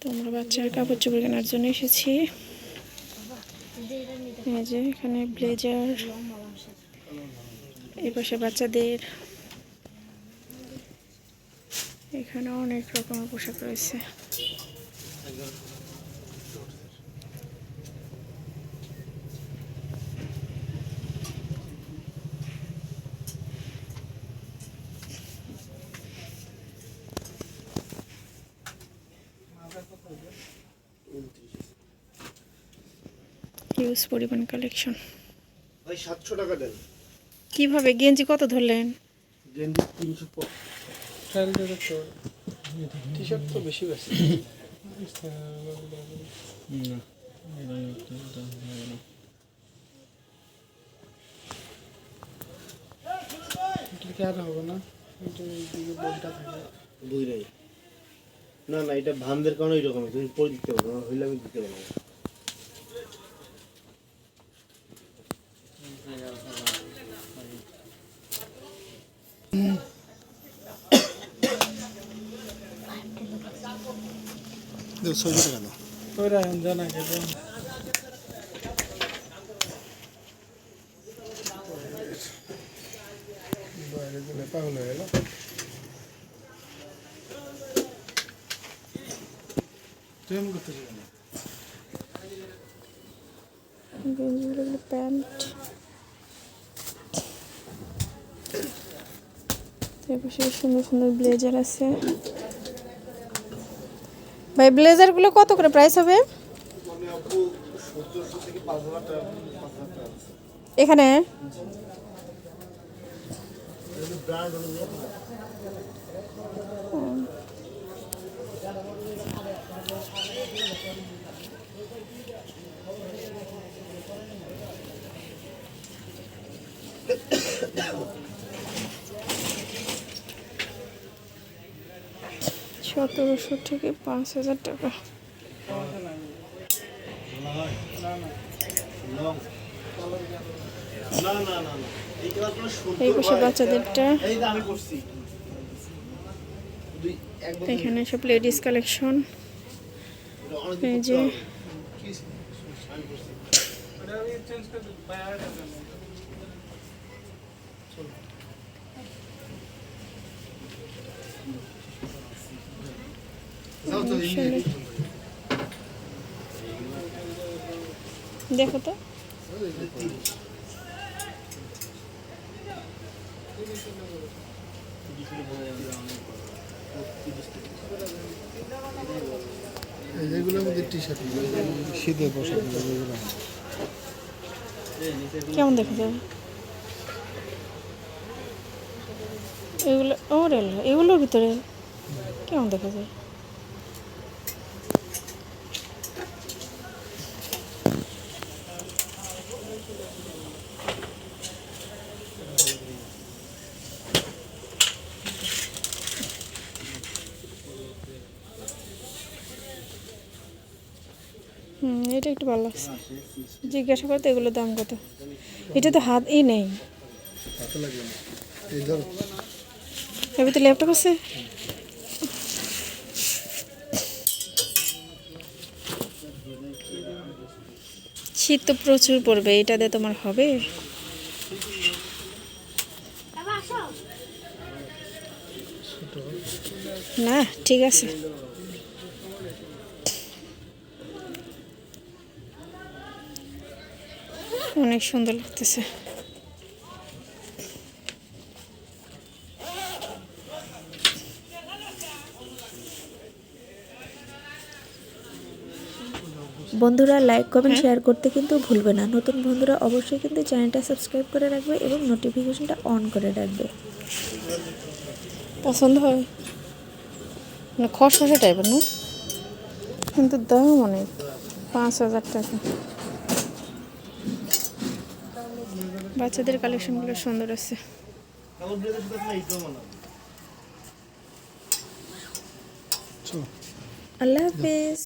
তো আমরা বাচ্চার কাপড় চোপড় কেনার জন্য এসেছি। এই যে এখানে ব্লেজার, এই পাশে বাচ্চাদের, এখানে অনেক রকমের পোশাক রয়েছে। হিউজ পরিমাণ কালেকশন। ভাই 700 টাকা দেন। কিভাবে গেঞ্জি কত ধরলেন? গেঞ্জি 300 ট্রায়াল দিয়ে তো টি-শার্ট তো বেশি বেশি না এটা একটা দাম হবে না। এটা কি আর হবে না? এটা দিকে বলটা থাকে বুঝ নাই। না না এটা ভামদের কারণে এরকম তুমি পরে দিতে পারো না হইলে আমি দিতে পারবো না। দেখ 600 টাকা দাও ওরা জানা গেছে বাইরে গেলে পাগল হয়ে গেল। প্রেম করতেছি না গেঞ্জি, প্যান্ট, এপাশে সুন্দর সুন্দর ব্লেজার আছে। ভাই ব্লেজারগুলো কত করে প্রাইস হবে এখানে? $1700 থেকে $5000 টাকা। এই পাশে বাচ্চাদেরটা, এখানে সব লেডিস কালেকশন। এই যে দেখো তো এগুলোর মধ্যে টি-শার্ট শীতের পোশাক কেমন দেখা যায় এগুলো? ওরে এগুলোর ভিতরে কেমন দেখা যায়? এটা একটু ভালো লাগছে। জিজ্ঞাসা করতে এগুলোর দাম কত? এটা তো হাত নেই, এবার তো ল্যাপটপ আছে। শীত তো প্রচুর পড়বে, এটাতে তোমার হবে না? ঠিক আছে, অনেক সুন্দর লাগতেছে। বন্ধুরা লাইক কমেন্ট শেয়ার করতে কিন্তু ভুলবে না। নতুন বন্ধুরা অবশ্যই কিন্তু চ্যানেলটা সাবস্ক্রাইব করে রাখবে এবং নোটিফিকেশনটা অন করে রাখবে। পছন্দ হয় না? খসখসে টাইপের না, কিন্তু দাম অনেক, 5000 টাকা। বাচ্চাদের কালেকশনগুলো সুন্দর আছে। আল্লাহ হাফেজ।